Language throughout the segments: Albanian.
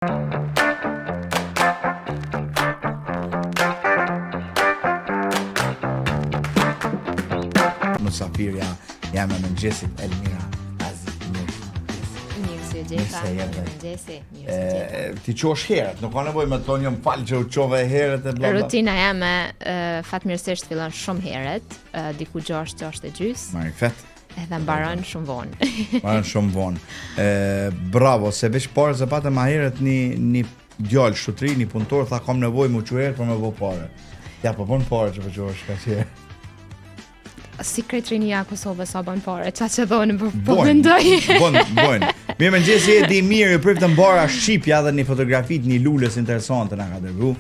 Musafirja jam e mëngjesit Elmira Aziz. Ti qosh herët, nuk ka nevojë me thonë jam fal që u çove herët e bla. Rutina jame fatmirësisht fillon shumë herët, diku 6:30. Marifet. Edhe mbaron shumë vonë. Mbaron shumë vonë. Bravo, se veç parë se patëm ma herët një djalë shtutri, një punëtor, tha kam nevojë më herët për me bë parë. Ja, po bën parë që po qosh ka që. Si kretrinia e Kosovës sa bën parë, që thonë po mendoj. Bën. Mirëmëngjesi, e di mirë, ju prift të mbara shqipja dhe një fotografit një lulës interesante na ka dërgu.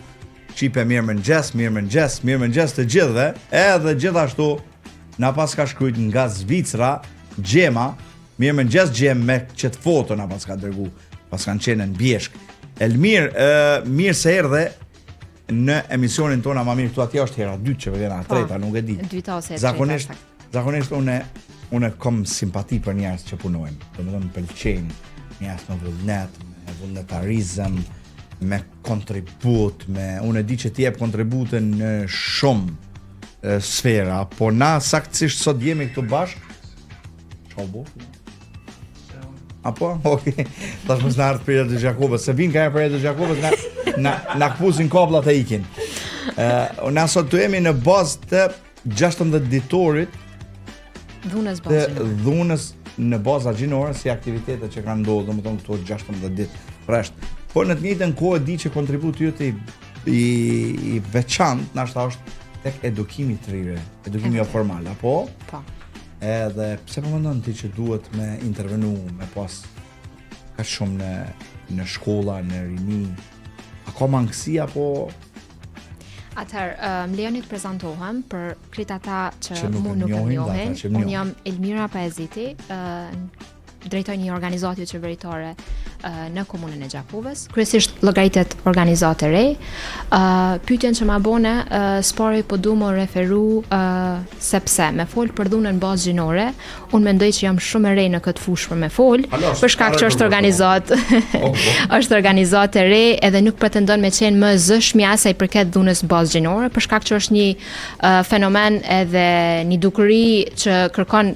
Shqipe mirëmëngjes të gjithëve, edhe gjithashtu na pas ka shkruajt nga Zvicra, Gjema, mirëmëngjes Gjem me qëtë foto na pas ka dërgu, pas kanë qenë në Bjeshk. Elmir, mirë se erdhe në emisionin tona ma mirë, këtu atje është hera dytë që vjen a treta, nuk e di. Dyta ose e treta. Zakonisht unë kam simpati për njerëz që punojnë. Domethënë pëlqejnë njerëz me vullnet, me vullnetarizëm, me kontribut, unë e di që ti jep kontributën në shumë sfera, po na saktësisht sot jemi këtu bashkë. Çfarë bëj? Apo? Okej. Tash mos na ardh për Edo Gjakobës, se vin ka për Edo Gjakobës na kpusin koplat e ikin. Na sot të jemi në bazë të 16 ditorit dhunës në baza gjinore si aktivitetet që kanë ndodhur, domethënë këto 16 ditë rresht. Po në të njëjtën kohë di që kontributi yt i veçantë na është tek edukimi i trirë, edukimi jo formal, apo? Po. Edhe pse po mendon ti që duhet me intervenu me pas ka shumë në shkolla, në rini? A ka mangësi apo? Atëherë, më lejoni të prezantohem për krejt ata që mu nuk e njohin. Unë jam Elmira Paeziti, drejtoj një organizate qeveritare në komunën e Gjakovës, kryesisht llogaritet organizate re. Pyetjen që ma bone, spori po du më referu sepse me fol për dhunën bazë gjinore, unë mendoj që jam shumë e re në këtë fushë për me fol, për shkak që është është organizate re edhe nuk pretendon me qenë më zëshmja sa i përket dhunës bazë gjinore, për shkak që është një fenomen edhe një dukuri që kërkon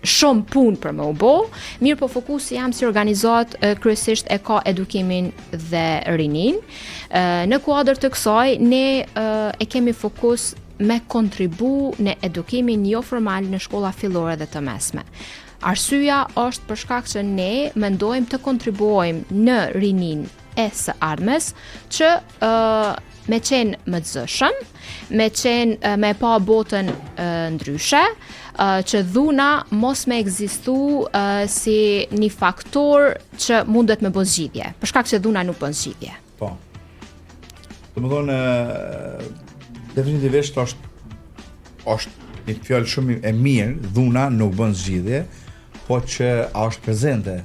shumë punë për më u bo, mirë po fokusi jam si organizat kryesisht e ka edukimin dhe rinin. Në kuadër të kësaj, ne e kemi fokus me kontribu në edukimin jo formal në shkolla fillore dhe të mesme. Arsyeja është për shkak që ne mendojmë të kontribuojmë në rinin e së ardhmes që me qenë më të zëshëm, me pa botën ndryshe, që dhuna mos me ekzistu si një faktor që mundet me bën zgjidhje, për shkak që dhuna nuk bën zgjidhje. Po. Domethënë definitivisht është një fjalë shumë e mirë, dhuna nuk bën zgjidhje, po që është prezente.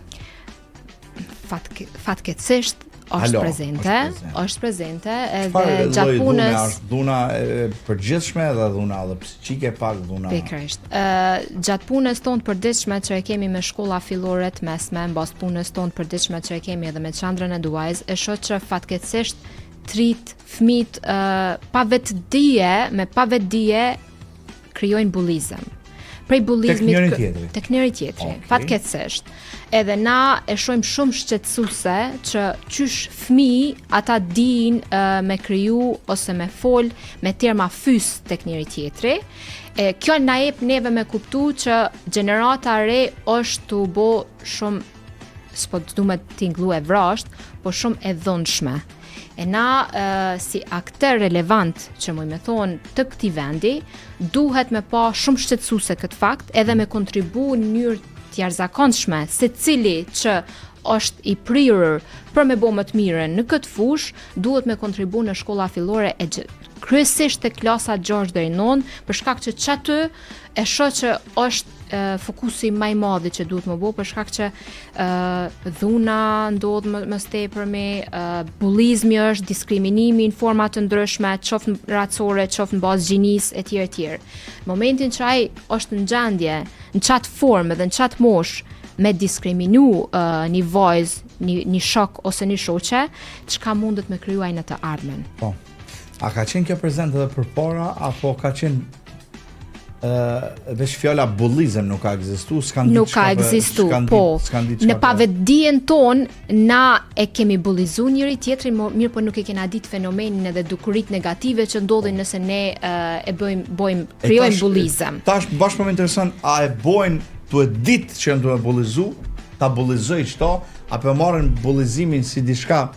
Fatkeqësisht është prezente edhe gjatë punës. Është dhuna e përgjithshme dhe dhuna edhe psiqike pak dhuna. Pikërisht. Gjatë punës tonë të përditshme që e kemi me shkolla fillore të mesme, mbas punës tonë të përditshme që e kemi edhe me qendrën e Duajs, e shoh që fatkeqësisht trit fëmijët pa vetdije krijojnë bullizëm. Prej bullizmit tek njëri tjetri. Fatkeqësisht. Edhe na e shohim shumë shqetësuese që qysh fëmijë ata dinë me kriju ose me fol me terma fys tek njëri tjetri. Kjo na jep neve me kuptu që gjenerata re është të bo shumë, s'po du me t'inglu e vrasht, po shumë e dhunshme. E na si akter relevant që muj me thonë të këti vendi, duhet me pa shumë shqetësuese këtë fakt edhe me kontribu në njërë tjarëzakonshme se cili që është i prirur për me bo më të mirën në këtë fush, duhet me kontribu në shkolla fillore kryesisht të klasa 6 deri 9, për shkak që aty e shoh që është fokusi më i madh që duhet më bëj, për shkak që dhuna ndodh më tepërmi, bullizmi është, diskriminimi në forma të ndryshme, qoftë racore, qoftë në bazë gjinisë etj. Momentin që ai është në gjendje, në çat formë dhe në çat moshë me diskriminu një vajzë, një shok ose një shoqe, çka mundet me krijuar në të ardhmen. Po. A ka qenë kjo prezent edhe përpara apo ka qenë veç fjala bullizëm nuk ka ekzistu, nuk ka ekzistu, po. Në pavetdijen ton na e kemi bullizu njëri tjetrin, mirë po nuk e kena ditë fenomenin edhe dukurit negative që ndodhin nëse ne e krijojmë bullizëm. Tash bashkë më intereson, a e bojnë tu e ditë që janë tu e bullizu, ta bullizoj çto, apo e marrin bullizimin si diçka,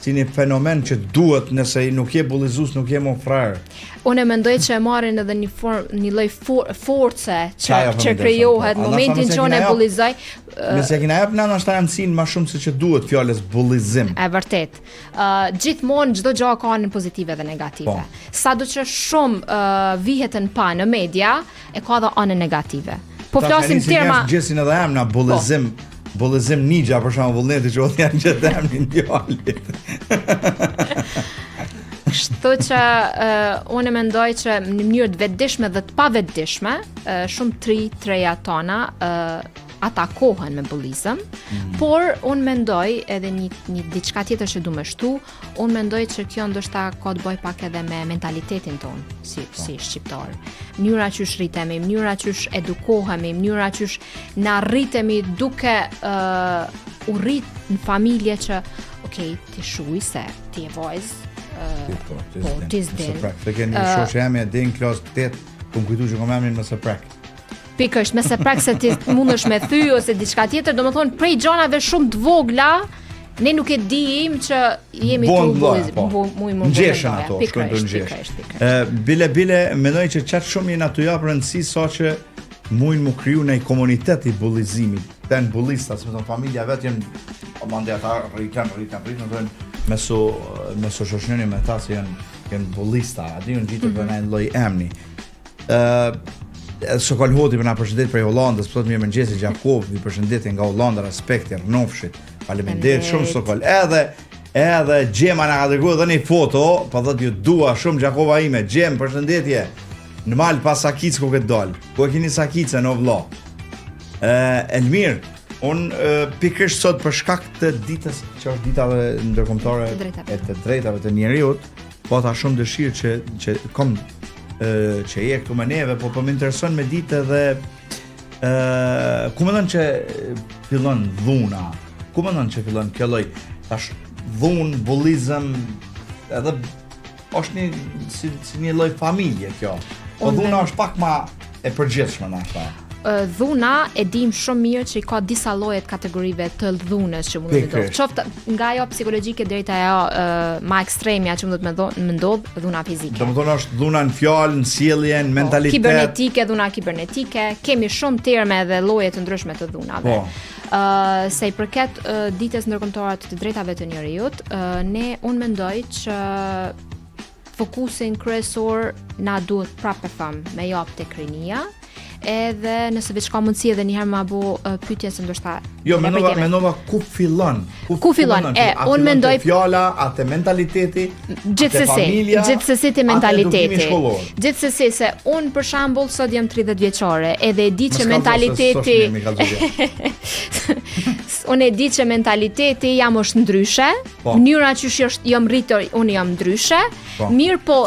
si një fenomen që duhet nëse nuk je bullizues, nuk je më frar. Unë mendoj që e marrin edhe një lloj force që krijohet momentin që unë e bullizoj. Nëse kena jap nëna është rëndësinë më shumë se që duhet fjalës bullizim. E vërtet. Gjithmonë çdo gjë ka anën pozitive dhe negative. Sado që shumë vihet në pa në media, e ka edhe anën negative. Po flasim terma gjesin edhe emra bullizim. Bullizim ninja për shembull vullneti që janë gjetë emrin djalit. Kështu që unë mendoj që në mënyrë të vetëdijshme dhe të pavetëdijshme, shumë treja tona atakohen me bullizëm, por unë mendoj edhe një diçka tjetër që du me shtu, unë mendoj që kjo ndoshta ka të bëj pak edhe me mentalitetin ton si shqiptar. Mënyra që rritemi, mënyra që edukohemi, mënyra që na rritemi duke u rrit në familje që ti shuj se ti e vajzë, ti s'din. Se keni shoqë jam e din klas 8, ku kujtu që kam emrin më së prek. Pikërisht, me së prek se ti mundesh me thy ose diçka tjetër, domethënë prej gjanave shumë të vogla, ne nuk e dijim që jemi tu ngjeshën ato, shkojnë të ngjeshë. Bile mendoj që çat shumë jeni aty jap rëndësi saqë mujnë mu kriju në komunitet i bullizimit. Ten bullista, se familja vet janë mande ata rritan, me so shoqënjeni me ta se janë bullista, aty janë gjitur për një lloj emri. Sokol Hoti për na përshëndet prej Hollandës, thotë mirë mëngjesi Gjakov, ju përshëndetje nga Hollanda, respekti, rnofshit. Faleminderit shumë Sokol. Edhe Gjema na ka dërguar edhe një foto, po thotë ju dua shumë Gjakova ime. Gjem, përshëndetje. Në mal pas Sakic ku këtë dal. Ku e keni Sakicën o vëlla? Elmir, pikërisht sot për shkak të ditës që është dita ndërkombëtare e të drejtave të njerëzit, po ta shumë dëshirë që kom që je këtu me neve, po më intereson me ditë edhe ku mendon që fillon dhuna? Ku mendon që fillon kjo lloj tash dhunë, bullizëm, edhe është si një lloj familje kjo. Po dhuna është pak më e përgjithshme na thua. Dhuna e dim shumë mirë që i ka disa lloje të kategorive të dhunës që mund të ndodhë. Qoftë nga ajo psikologjike deri te ajo më ekstremja që mund të më ndodh dhuna fizike. Domethënë është dhuna në fjalë, në sjellje, në mentalitet. Kibernetike, dhuna kibernetike, kemi shumë terme dhe lloje të ndryshme të dhunave. Se i përket ditës ndërkombëtare të drejtave të njerëzit, unë mendoj që fokusin kryesor na duhet prapë me jap tek rinia. Edhe nëse veç ka mundësi edhe njëherë ma bu pyetje se ndoshta. Jo, mendova ku fillon. Ku fillon? Unë mendoj fjala, atë mentaliteti, gjithsesi te mentaliteti. Gjithsesi se unë për shembull sot jam 30 vjeçare, edhe e di që mentaliteti unë e di që mentaliteti jam është ndryshe, mënyra që jam rritur unë jam ndryshe, mirë po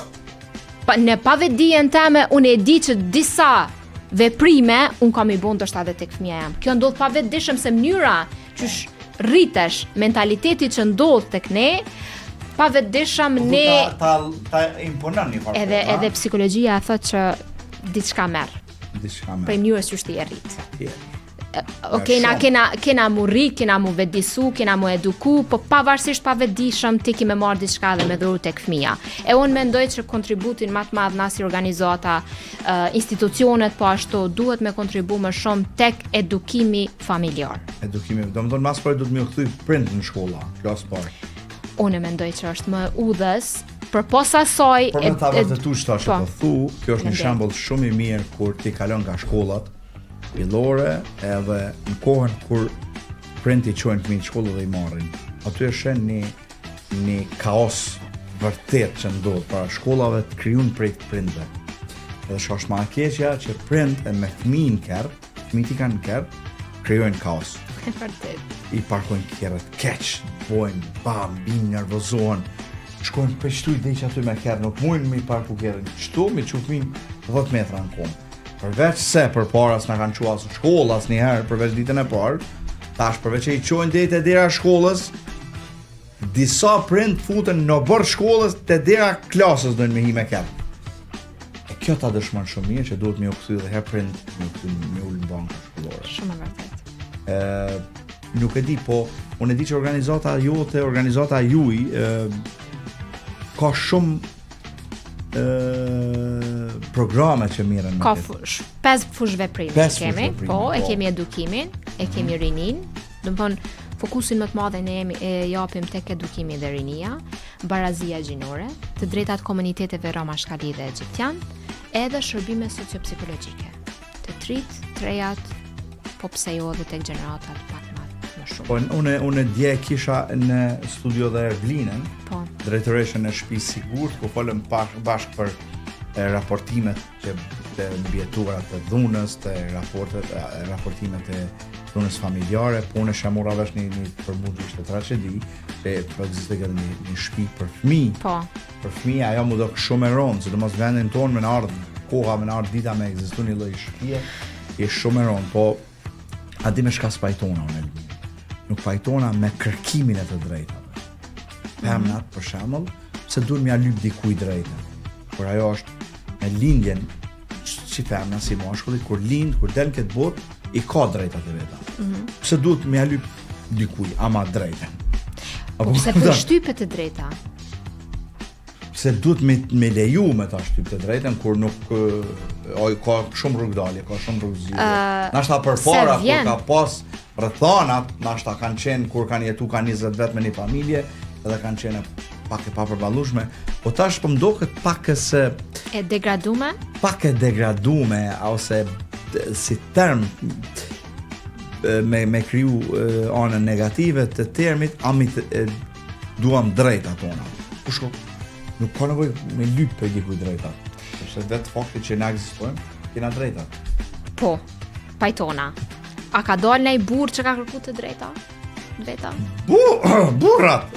në pavetdijen time unë e di që disa veprime unë kam i bën ndoshta edhe tek fëmia jam. Kjo ndodh pavetdijshëm se mënyra që rritesh, mentaliteti që ndodh tek ne, pavetdijshëm ne ta imponon një farë. Edhe psikologjia thotë që diçka merr. Për mënyrës që ti e rrit. Kena mu rrit, kena mu vetdisu, kena mu eduku, po pavarësisht pavetdijshëm ti ke me marr diçka dhe me dhuru tek fëmia. E unë mendoj që kontributin më të madh na si organizata, institucionet po ashtu duhet me kontribu më shumë tek edukimi familjar. Edukimi, domethënë mas pari duhet më kthy prind në shkolla, klas parë. Unë mendoj që është më udhës përpos asaj. Por ta vërtetush tash po thu, kjo është një shembull shumë i mirë kur ti kalon nga shkollat fillore edhe në kohën kur prindi çojnë fëmijët në shkollë dhe i marrin. Aty është një kaos vërtet që ndodh para shkollave të krijuar prej prindve. Edhe është më e keqja që prind e me fëmijën kerr, fëmijët i kanë kerr, krijojnë kaos. Vërtet. I parkojnë kerët keq, bojnë, bam, binë, nervozohen, shkojnë për shtu i që aty me kerë, nuk mujnë mi parku kerën, shtu mi qufin 10 metra në kom. Përveç se për para s'na kanë qua së shkolla asnjëherë, përveç ditën e parë, tash përveç që i qojnë deri dera shkollës, disa prind futen në bërë shkollës te dera klasës dojnë me hi me kerë. E kjo ta dëshmon shumë mirë që duhet me u kthy dhe her prind me ul në bankë shkollore. Shumë e vërtet. Nuk e di, po unë e di që organizata jote, organizata juaj ka shumë programe që mirën me Ka këtë. 5 fush veprime Pesë kemi, fush veprime, po, e po. kemi edukimin, e kemi rinin, do të thonë fokusin më të madh e japim tek edukimi dhe rinia, barazia gjinore, të drejtat komuniteteve roma, shkali dhe egjiptian, edhe shërbime sociopsikologjike. Të trit, trejat, po pse jo edhe tek gjeneratat pak më shumë. Po unë dje kisha në studio dhe Ervlinën, Po. drejtoreshën e shtëpisë sigurt, ku folëm bashkë për raportimet që të mbjetuara të dhunës, të raportimet e dhunës familjare, po unë shamura vesh një për mua ishte tragedi, që po ekzistoi edhe një shtëpi për fëmijë. Po. Për fëmijë ajo më do shumë e rëndë, sidomos vendin tonë me në ardh koha, me në ardh dita me ekzistu një lloj shtëpie, është shumë e rëndë, po a di me shka s'pajtona unë Elvin. Nuk pajtona me kërkimin e të drejtave. Femnat, për shembull, se duhen m'ia lyp dikujt drejtën. Por ajo është me lindjen si femna, si mashkulli, kur lind, kur del këtë botë, i ka drejtat e veta. Pse duhet m'ia lyp dikujt, ama drejtën. Po pse për shtypet e drejta? Se duhet me leju me ta shtyp të drejtën, kur nuk ka shumë rrugdalje, ka shumë rrugëzime. Nashta përpara kur ka pas rrethanat, nashta kanë qenë kur kanë jetu ka 20 vet me një familje, edhe kanë qenë pak e papërballueshme, po tash po mdoket pak e degradume? Pak e degradume, ose si term me kriju anën negative të termit, amit duam drejta tona. Po shko, nuk ka nevojë me lyp për dikujt drejtat. Sepse vetë fakti që na ekzistojmë, kena drejtat. Po, pajtona. A ka dalë nej burr që ka kërkuar të drejta? Veta? Burrat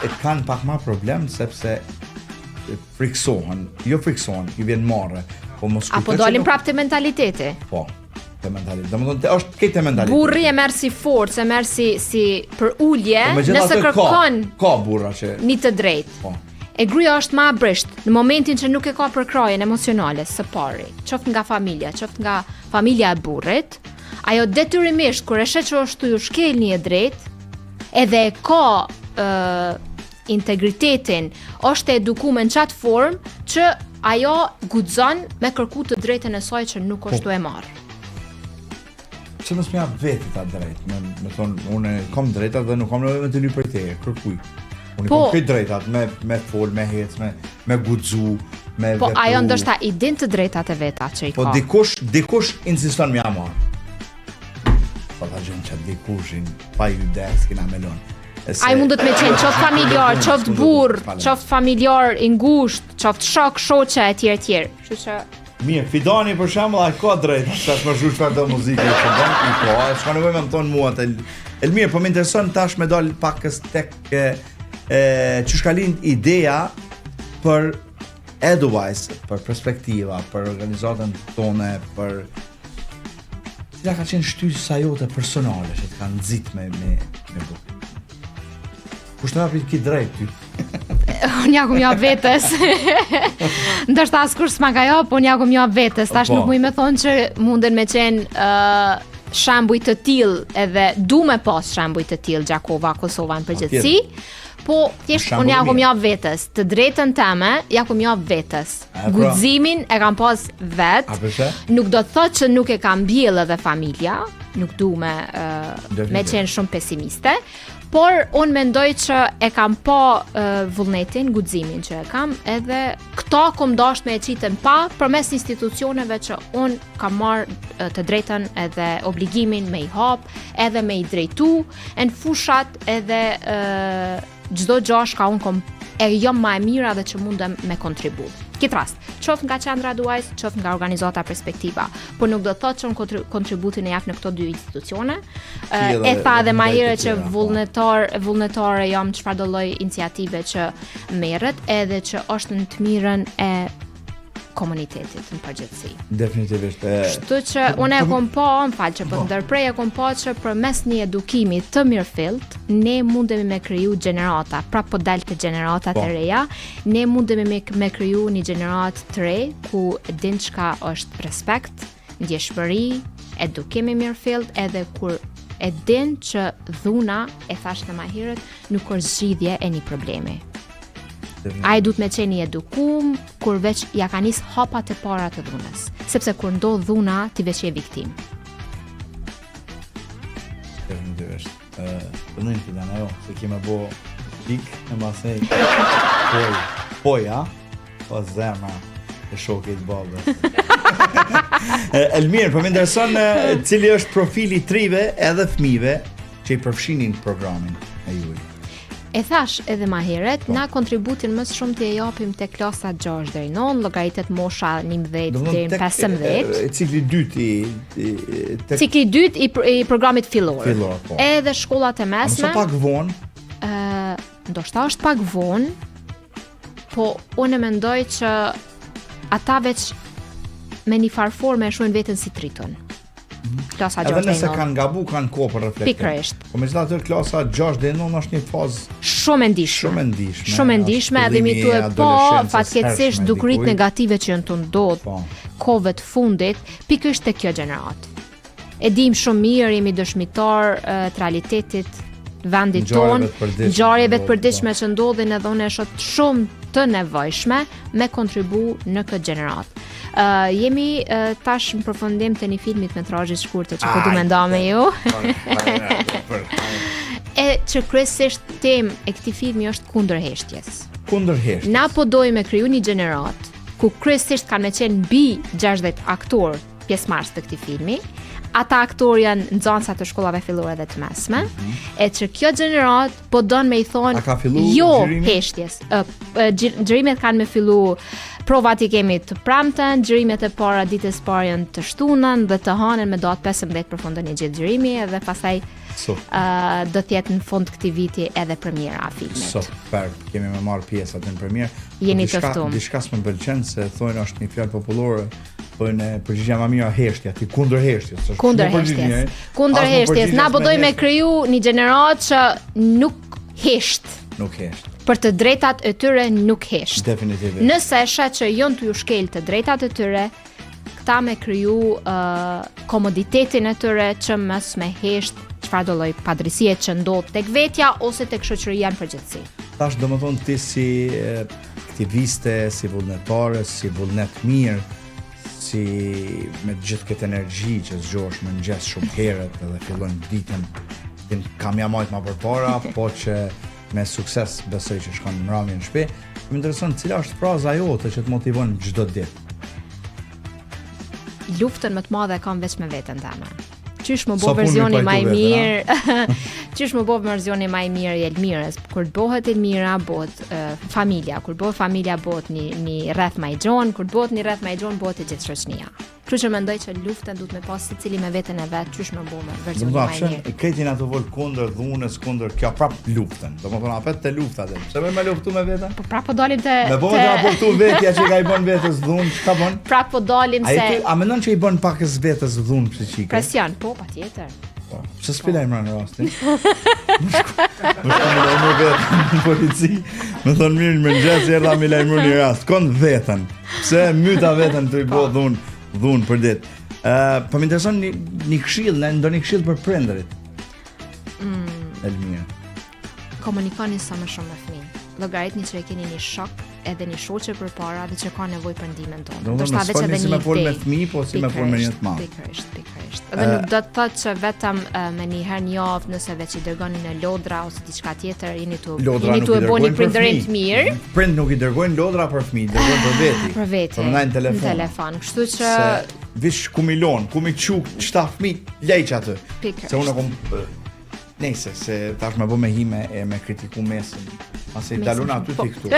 e kanë pak ma problem sepse friksohen, jo friksohen, i vjen marrë. Po mos apo dalin prapë te mentaliteti? Po, te mentaliteti. Domethënë është këtë mentaliteti. Burri e merr si forcë, e merr si për ulje, nëse kërkon ka burra që një të drejtë. Po. E gruaja është më abrisht në momentin që nuk e ka përkrajen emocionale së pari, qoftë nga familja, qoftë nga familja e burrit, ajo detyrimisht kur e sheh që është ju shkelni e drejtë, edhe e ka integritetin, është edukuar në çat formë që ajo guxon me kërku të drejtën e saj që nuk është e marrë. Që mos më jap vetë ta drejtë, me thonë unë kam drejtat dhe nuk kam nevojë të lyp për teje, kërkuj. Unë kam këtë drejtat me fol, me hec, me guxu, me po vepru. Ajo ndoshta i din të drejtat e veta që i ka. Po dikush insiston m'ja marr. Po ta gjën që dikushin pa ju deskina melon. Ai mundet me qenë qoftë familjar, qoftë burr, qoftë familjar i ngushtë, qoftë shok, shoqe etj. Kështu që mirë, Fidani për shembull ai ka drejt, tash më zgjuar çfarë do muzikë që bën, i ka, s'ka nevojë më thon mua atë. Elmir, po më intereson tash me dal pakës tek që shkalin ideja për Eduvise, për perspektiva, për organizatën tone, për cila ka qenë shtysa jote personale që të kanë nxit me bukë. Kush të hapi ki drejt ty? Unë ja kum jap vetes. Ndoshta askush s'ma ka jap, unë ja kum jap vetes. Tash nuk muj me thonë që munden me qenë shembuj të tillë, edhe du me pas shembuj të tillë Gjakova, Kosova në përgjithësi. Po thjesht unë ja kum jap vetes. Të drejtën teme ja kum jap vetes. Guximin e kam pas vet. Nuk do të thotë që nuk e kam mbjell edhe familja, nuk du me qenë shumë pesimiste. Por unë mendoj që e kam pa vullnetin, guximin që e kam, edhe këto kom dasht me e qitën pa përmes institucioneve që unë kam marrë të drejtën edhe obligimin me i hap, edhe me i drejtu, në fushat edhe çdo gjash ka unë kom e jam ma e mira dhe që mundem me kontribu. Këtë rast, qoftë nga qendra Duajs, qoftë nga organizata Perspektiva, por nuk do të thotë që unë kontributin e jap në këto dy institucione. E tha edhe më herët që vullnetare jam çfarëdo lloj iniciative që merret, edhe që është në të mirën e komunitetit në përgjithësi. Definitivisht. Kështu që unë e kom po, që po ndërprej e kom po që përmes një edukimi të mirëfillt, ne mundemi me kriju gjenerata, pra po dalë të generatat e reja, ne mundemi me kriju një gjenerat të re, ku din çka është respekt, ndjeshmëri, edukimi mirëfillt, edhe kur e din që dhuna, e thash në më herët, nuk është zgjidhje e një problemi. Ai duhet me qenë i edukum kur veç ja ka nis hapat e para të dhunës, sepse kur ndodh dhuna ti veç je viktim. Definitivisht. Përndojnë të dana jo, se kime bo pik në masej poja, po zemra e shokit babës. Elmir, po më intereson cili është profili trive edhe fëmijëve që i përfshinin programin e juaj. E thash edhe më herët, na kontributin më shumë t'i japim te klasa 6 deri 9, llogaritet mosha 11 deri 15. Cikli 2 Cikli 2 i programit fillor. Po. Edhe shkollat e mesme. Sa pak vonë? Ndoshta është pak vonë, po unë mendoj që ata veç me një farë forme e shohin veten si tritën. Klasa 6 deri 9. Edhe nëse kanë gabu, kanë kohë për reflektim. Pikërisht. Po megjithatë klasa 6 deri 9 është një fazë shumë e ndihshme. Shumë e ndihshme, edhe mi tu e po fatkeqësisht dukurit negative që janë të ndodh kohëve të fundit, pikërisht te kjo gjenerat. E dim shumë mirë, jemi dëshmitar të realitetit vendit ton, ngjarjeve të përditshme që ndodhin, edhe unë e shoh shumë të nevojshme me kontribu në këtë gjenerat. Jemi tash në përfundim të një filmit metrazhi të shkurtër që po du me nda me ju. E që kryesisht temë e këtij filmi është kundërheshtjes. Kundërheshtjes. Na po dojmë me kriju një gjenerat ku kryesisht kanë me qenë mbi 60 aktor pjesëmarrës të këtij filmi. Ata aktor janë nxënësa të shkollave fillore dhe të mesme, e që kjo gjenerat po don me i thonë jo heshtjes. Xhirimet kanë me fillu, provat i kemi të pramten, xhirimet e para ditës parë janë të shtunën dhe të hënën me datë 15 përfundon një gjithë xhirimi dhe pastaj do të jetë në fund këtij viti edhe premiera e filmit. Super, kemi me marr pjesë atë në premierë. Jeni të ftuar. Diçka s'më pëlqen se thonë është një fjalë popullore. Po në përgjigjja më mirë heshtja, ti kundërheshtjes. Kundërheshtjes. Na po dojmë me kriju një gjenerat që nuk hesht. Për të drejtat e tyre nuk hesht. Definitivisht. Nëse e shet që jon t'ju shkel të drejtat e tyre, këta me kriju komoditetin e tyre që mos me hesht çfarëdo lloj padrësie që ndodh tek vetja ose tek shoqëria në përgjithësi. Tash domethënë ti si aktiviste, si vullnetare, si vullnet mirë, si me gjithë këtë energji që zgjohesh më mëngjes shumë herët edhe fillon ditën, kam ja marrë më përpara, po që me sukses besoj që shkon në mbrëmje në shtëpi. Më intereson cila është fraza jote që të motivon çdo ditë. Luftën më të madhe kam veç me veten teme. Qysh më bo verzioni më i mirë. Qysh më bo verzioni më i mirë i Elmirës. Kur bëhet Elmira, bëhet familja. Kur bëhet familja, bëhet një rreth më i gjon. Kur bëhet një rreth më i gjon, bëhet e gjithë shoqënia. Kështu që mendoj që luftën duhet me pas secili me veten e vet, qysh më bëu me versionin më i mirë. Këtin ato vol kundër dhunës, kundër kjo prap luftën. Domethënë apet te lufta atë. Pse më luftu me veten? Po prap po dalim te me bëu të raportu vetja që ka i bën vetes dhunë, çka bën? Prap po dalim se a mendon që i bën pakës vetes dhunë psiqike? Presion, po patjetër. Po, pse s'pilaj më në rastin? Më lajmëru vetën në polici. Më thonë mirë më mëngjes erdha me lajmëru një rast. Kon vetën. Pse myta vetën të i bë dhunë për ditë. Po më intereson një këshill, ndonjë këshill për prindërit. Elmira. Komunikoni sa më shumë me fëmijë. Llogaritni që e keni një shok edhe një shoqe përpara dhe që ka nevojë për ndihmën tonë. Do të veç edhe një me fol me fëmijë, po si me fol me një të madh. Pikërisht. Edhe nuk do të thotë që vetëm me një herë në javë nëse veç i dërgoni në lodra ose diçka tjetër, jeni tu e bëni prindërin të mirë. Prind nuk i dërgojnë lodra për fëmijë, dërgojnë për veti. Për veti. Për ndaj në telefon. Kështu që vish ku milon, ku mi çuk çta fëmijë, lejç atë. Se unë kom Nejse, se tash me bo me hime e me kritiku mesin. Pasi dalun aty ti këtu.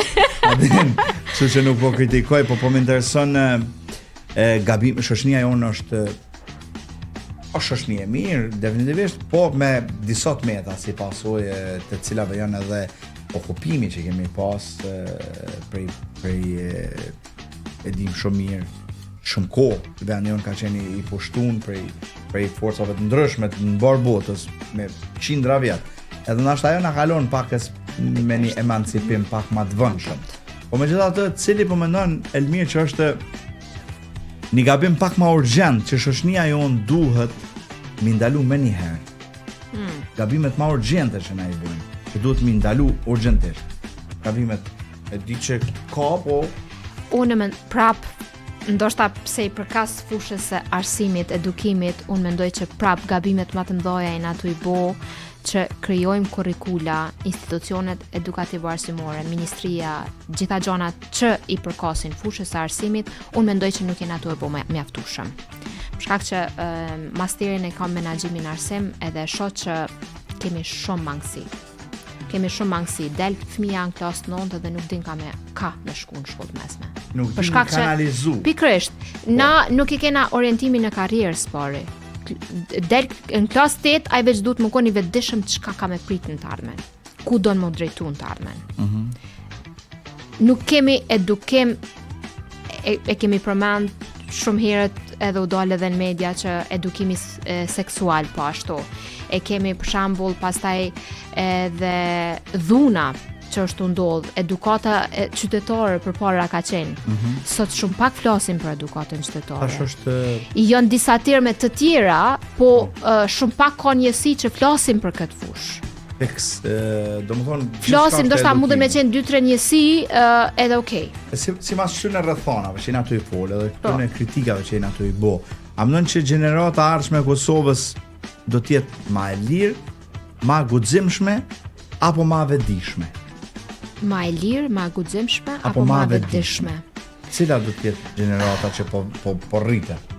Kështu që nuk po kritikoj, po më intereson gabim, shoqënia jonë është shoqëni e mirë, definitivisht, po me disa tmeta si pasojë të cilave janë edhe okupimi që kemi pas prej e dim shumë mirë, shumë kohë, vendi jonë ka qenë i pushtun prej forcave të ndryshme të mbar botës me qindra vjet. Edhe ndoshta ajo na kalon pak me një emancipim pak më të vëndshëm. Po megjithatë, cili po mendon Elmir që është një gabim pak më urgjent që shoqënia jonë duhet mi ndalu më një herë. Gabimet më urgjente që na i bëjmë, që duhet mi ndalu urgjentisht. Gabimet e di që ka, po unë ndoshta pse i përkas fushës së arsimit, edukimit, unë mendoj që prap gabimet më të mëdha janë ato i bo që krijojmë kurrikula, institucionet edukative arsimore, ministria, gjitha gjonat që i përkasin fushës së arsimit, unë mendoj që nuk janë ato e bo mjaftueshëm. Për shkak që masterin e kam menaxhimin arsim edhe shoh që kemi shumë mangësi. Del fëmija në klasë 9 dhe nuk din ka me shku në shkollë mesme. Nuk din kanalizu. Pikërisht, na nuk i kena orientimin në karrierë spari. Del në klasë 8, ai veç duhet më koni vetëdijshëm çka ka me prit në të ardhmen. Ku do në më drejtu në të ardhmen. Nuk kemi edukim, e kemi përmend shumë herët edhe u dalë edhe në media që edukimi seksual po ashtu. E kemi për shembull pastaj edhe dhuna që është ndodh, edukata qytetare përpara ka qenë. Sot shumë pak flasim për edukatën qytetare. Tash është janë disa terme të tjera, po shumë pak ka njësi që flasim për këtë fushë. Domethënë flasim ndoshta mundën me qenë 2-3 njësi edhe okay. Si mas shtynë rrethonave që jeni aty i fol, edhe këtyre kritikave që jeni aty i bë. A mendon që gjenerata e ardhshme e Kosovës do të jetë më e lirë, më guximshme apo më vetëdijshme? Më e lirë, më guximshme apo më vetëdijshme? Cila do të jetë gjenerata që po rritet?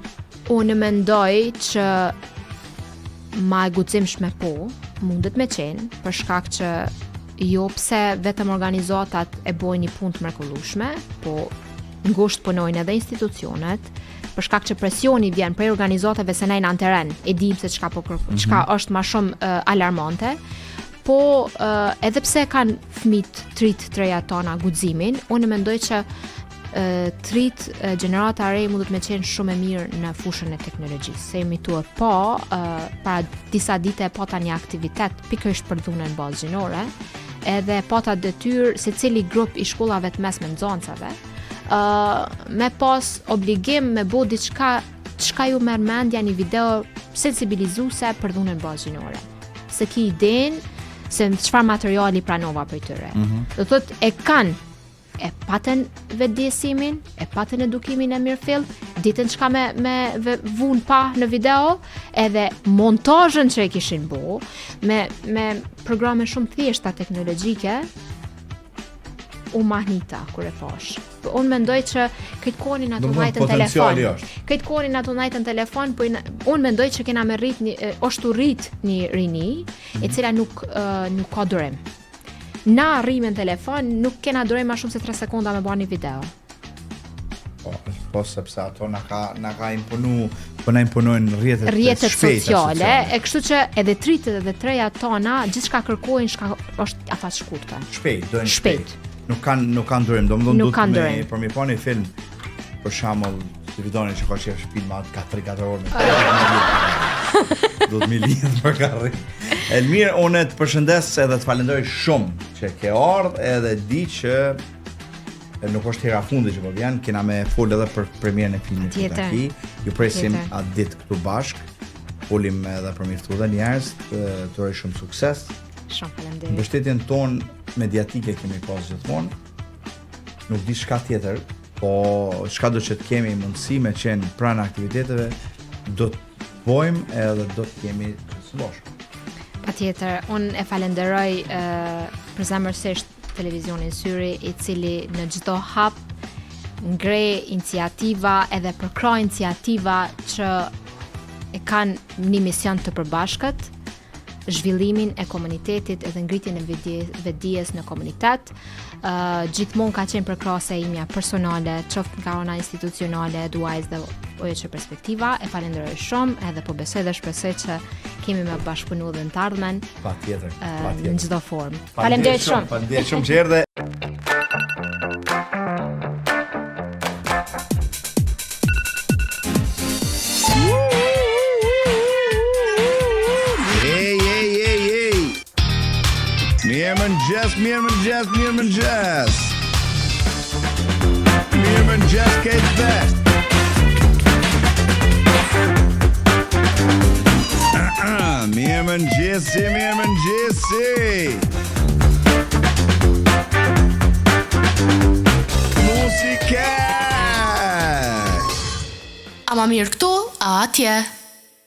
Unë mendoj që më e guximshme mundet me qenë, për shkak që jo pse vetëm organizatat e bojnë një punë të mrekullueshme, po ngushtë punojnë edhe institucionet, për shkak që presioni vjen prej organizatave se na në teren, e dim se çka është më shumë alarmante, po edhe pse kanë fëmijët trit treja tona guximin, unë mendoj që trit gjenerata e re mund të më qenë shumë e mirë në fushën e teknologjisë. Se jemi tuar para disa dite pata një aktivitet pikërisht për dhunën bazdinore, edhe pata detyrë secili grup i shkollave të mesme nxënësave me pas obligim me bë diçka çka ju merr mendja një video sensibilizuese për dhunën bazdinore. Se ki idenë se çfarë materiali pranova për tyre. Do thotë e patën vetëdijsimin, e patën edukimin e mirëfill, ditën çka me vun pa në video, edhe montazhin që e kishin bu, me programe shumë thjeshta teknologjike, u mahnita kur e pash. Unë mendoj që këtë kohën ato najtën telefon. Këtë kohën ato najtën telefon, po unë mendoj që kena me rrit është rrit një rini, e cila nuk ka durim. Na rrimen telefon, nuk kena durim ma shumë se 3 sekonda me bërë një video. Po sepse ato na ka imponu, po na imponojnë rrjetet sociale, e kështu që edhe tritet edhe treja tona, gjithçka kërkojnë çka është afat shkurtër. Dojnë shpejt. Nuk kanë durim, domethënë për mi pa një film, për shembull, si vidoni që ka qef shpil ma ka 3-4 orë do të mi lidhë për karri. Elmir, unë të përshëndes edhe të falenderoj shumë që ke ardhur, edhe di që nuk është hera fundi që po vjen, kena me fol edhe për premierën e filmit të taki. Ju presim atë ditë këtu bashk. Folim edhe për mirëtu dhe njerëz, të uroj shumë sukses. Shumë faleminderit. Mbështetjen tonë mediatike kemi pas gjithmonë. Nuk di çka tjetër, po çka do që të kemi mundësi me qenë pranë aktiviteteve, do të bojmë edhe do të kemi së bashku. Patjetër, unë e falenderoj përzemërsisht televizionin Syri, i cili në çdo hap ngre iniciativa edhe përkrah iniciativa që e kanë një mision të përbashkët, zhvillimin e komunitetit edhe ngritjen e vetdijes në komunitet. Gjithmonë ka qenë përkrahase imja personale, qoftë nga ana institucionale, Duajs dhe që perspektiva. E falenderoj shumë, edhe po besoj dhe shpresoj që kemi me bashkëpunu dhe në të ardhmen. Patjetër. Në çdo formë. Faleminderit shumë. Faleminderit shumë që erdhe. Mirëmëngjes. Mirëmëngjes Kate Best. Mirëmëngjesi. Muzika. Ama mirë këtu, a atje.